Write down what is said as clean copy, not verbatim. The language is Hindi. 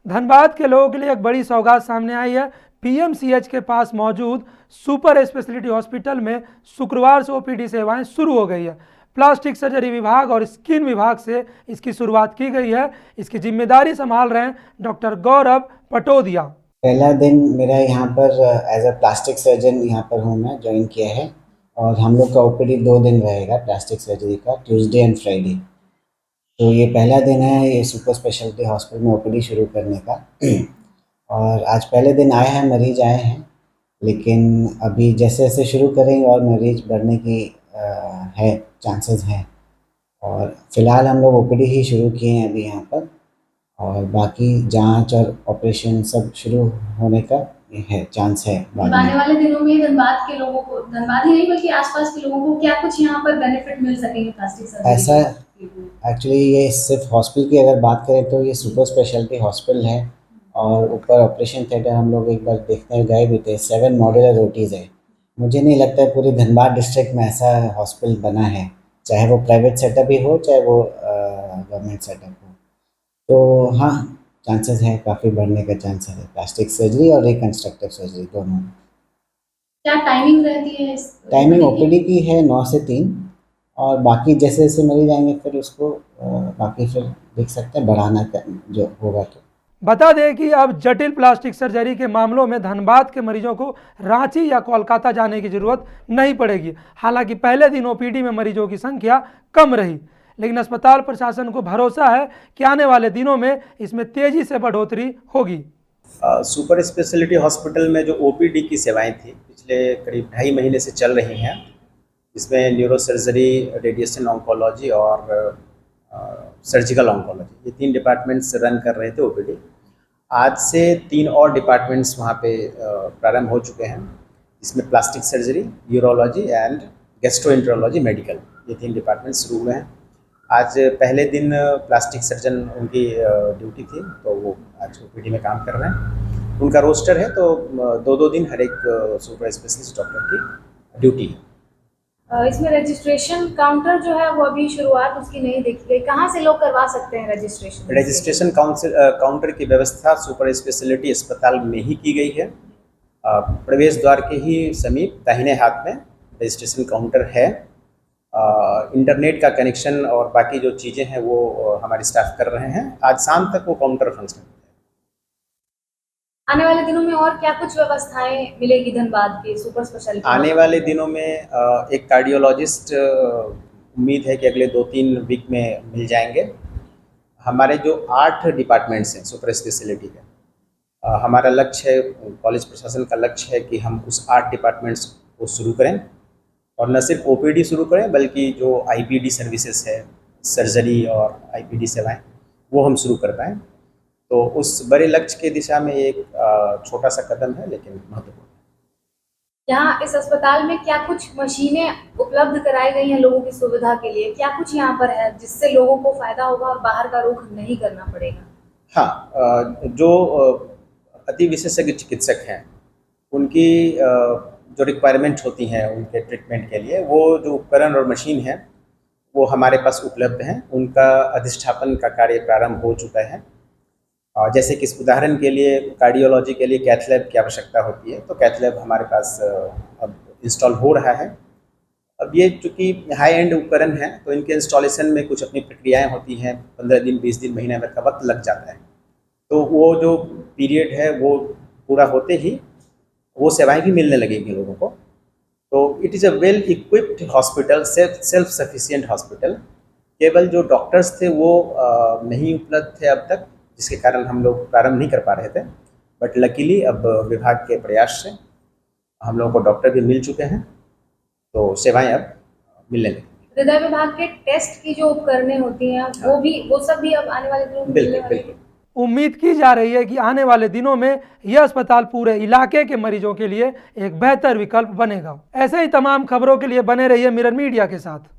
धनबाद के लोगों के लिए एक बड़ी सौगात सामने आई है। पीएमसीएच के पास मौजूद सुपर स्पेशलिटी हॉस्पिटल में शुक्रवार से ओपीडी सेवाएं शुरू हो गई है। प्लास्टिक सर्जरी विभाग और स्किन विभाग से इसकी शुरुआत की गई है। इसकी जिम्मेदारी संभाल रहे हैं डॉक्टर गौरव पटोदिया। पहला दिन मेरा यहाँ पर एज अ प्लास्टिक सर्जन यहाँ पर हूँ, मैं ज्वाइन किया है। और हम लोग का ओपीडी 2 दिन रहेगा प्लास्टिक सर्जरी का, ट्यूसडे एंड फ्राइडे। तो ये पहला दिन है ये सुपर स्पेशलिटी हॉस्पिटल में ओपीडी शुरू करने का। और आज पहले दिन आए हैं, मरीज आए हैं, लेकिन अभी जैसे जैसे शुरू करेंगे और मरीज बढ़ने की है चांसेस हैं। और फिलहाल हम लोग ओपीडी ही शुरू किए हैं अभी यहाँ पर, और बाकी जांच और ऑपरेशन सब शुरू होने का है चांस है बाद आने में। वाले दिनों में धनबाद के लोगों को, धनबाद ही नहीं बल्कि आसपास के लोगों को क्या कुछ यहाँ पर बेनिफिट मिल सकेंगे प्लास्टिक सर्जरी ऐसा के? एक्चुअली ये सिर्फ हॉस्पिटल की अगर बात करें तो ये सुपर स्पेशलिटी हॉस्पिटल है, और ऊपर ऑपरेशन थिएटर हम लोग एक बार देखने गए भी थे। 7 मॉड्यूलर ओटीज़ है। मुझे नहीं लगता है पूरी धनबाद डिस्ट्रिक्ट में ऐसा हॉस्पिटल बना है, चाहे वो प्राइवेट सेटअप ही हो चाहे वो गवर्नमेंट सेटअप हो। तो हाँ, चांसेस है, काफ़ी बढ़ने का चांस है प्लास्टिक सर्जरी और रिकन्स्ट्रक्टिव सर्जरी दोनों। क्या टाइमिंग रहती है इस टाइमिंग ओपीडी की है 9 से 3, और बाकी जैसे जैसे मरीज आएंगे फिर उसको बाकी फिर देख सकते हैं बढ़ाना जो होगा। तो बता दें कि अब जटिल प्लास्टिक सर्जरी के मामलों में धनबाद के मरीजों को रांची या कोलकाता जाने की जरूरत नहीं पड़ेगी। हालांकि पहले दिन ओपीडी में मरीजों की संख्या कम रही, लेकिन अस्पताल प्रशासन को भरोसा है कि आने वाले दिनों में इसमें तेजी से बढ़ोतरी होगी। सुपर स्पेशलिटी हॉस्पिटल में जो ओपीडी की सेवाएं थी पिछले करीब 2.5 महीने से चल रही हैं, इसमें न्यूरो सर्जरी, रेडिएशन ऑन्कोलॉजी और सर्जिकल ऑन्कोलॉजी, ये 3 डिपार्टमेंट्स रन कर रहे थे ओपीडी। आज से 3 और डिपार्टमेंट्स वहाँ पे प्रारंभ हो चुके हैं। इसमें plastic surgery, urology and gastroenterology medical, ये 3 डिपार्टमेंट्स शुरू हुए हैं। आज पहले दिन प्लास्टिक सर्जन उनकी ड्यूटी थी, तो वो आज ओपीडी में काम कर रहे हैं। उनका रोस्टर है, तो 2-2 दिन हर एक सुपर स्पेशलिस्ट डॉक्टर की ड्यूटी है। इसमें रजिस्ट्रेशन काउंटर जो है वो अभी शुरुआत उसकी नहीं देखी गई, कहाँ से लोग करवा सकते हैं रजिस्ट्रेशन? रजिस्ट्रेशन काउंटर की व्यवस्था सुपर स्पेशलिटी अस्पताल में ही की गई है। प्रवेश द्वार के ही समीप दाहिने हाथ में रजिस्ट्रेशन काउंटर है। इंटरनेट का कनेक्शन और बाकी जो चीज़ें हैं वो हमारे स्टाफ कर रहे हैं। आज शाम तक वो काउंटर फंक्शन। आने वाले दिनों में और क्या कुछ व्यवस्थाएं मिलेगी धनबाद के सुपर स्पेशलिटी? आने वाले दिनों में एक कार्डियोलॉजिस्ट उम्मीद है कि अगले 2-3 वीक में मिल जाएंगे। हमारे जो 8 डिपार्टमेंट्स हैं सुपर स्पेशलिटी के, हमारा लक्ष्य है, कॉलेज प्रशासन का लक्ष्य है कि हम उस 8 डिपार्टमेंट्स को शुरू करें, और न सिर्फ ओपीडी शुरू करें बल्कि जो आईपीडी सर्विसेज है, सर्जरी और आईपीडी सेवाएं, वो हम शुरू कर पाएँ। तो उस बड़े लक्ष्य के दिशा में एक छोटा सा कदम है, लेकिन महत्वपूर्ण। यहाँ इस अस्पताल में क्या कुछ मशीनें उपलब्ध कराई गई हैं लोगों की सुविधा के लिए? क्या कुछ यहाँ पर है जिससे लोगों को फायदा होगा और बाहर का रुख नहीं करना पड़ेगा? हाँ, जो अति विशेषज्ञ चिकित्सक हैं उनकी जो रिक्वायरमेंट होती हैं उनके ट्रीटमेंट के लिए, वो जो उपकरण और मशीन है वो हमारे पास उपलब्ध हैं। उनका अधिष्ठापन का कार्य प्रारंभ हो चुका है। जैसे कि इस उदाहरण के लिए कार्डियोलॉजी के लिए कैथ लैब की आवश्यकता होती है, तो कैथ लैब हमारे पास अब इंस्टॉल हो रहा है। अब ये चूँकि हाई एंड उपकरण है, तो इनके इंस्टॉलेशन में कुछ अपनी प्रक्रियाएं होती हैं, 15 दिन 20 दिन महीने भर का वक्त लग जाता है। तो वो जो पीरियड है वो पूरा होते ही वो सेवाएं भी मिलने लगेंगी लोगों को। तो it is a well equipped hospital, self sufficient hospital. केवल जो डॉक्टर्स थे वो नहीं उपलब्ध थे अब तक, जिसके कारण हम लोग प्रारंभ नहीं कर पा रहे थे। बट लकीली अब विभाग के प्रयास से हम लोगों को डॉक्टर भी मिल चुके हैं, तो सेवाएं अब मिलने लगी। हृदय विभाग के टेस्ट की जो उपकरणें होती हैं वो सब भी अब आने वाले दिनों में मिलने वाली हैं। उम्मीद की जा रही है कि आने वाले दिनों में यह अस्पताल पूरे इलाके के मरीजों के लिए एक बेहतर विकल्प बनेगा। ऐसे ही तमाम खबरों के लिए बने रहिए मिरर मीडिया के साथ।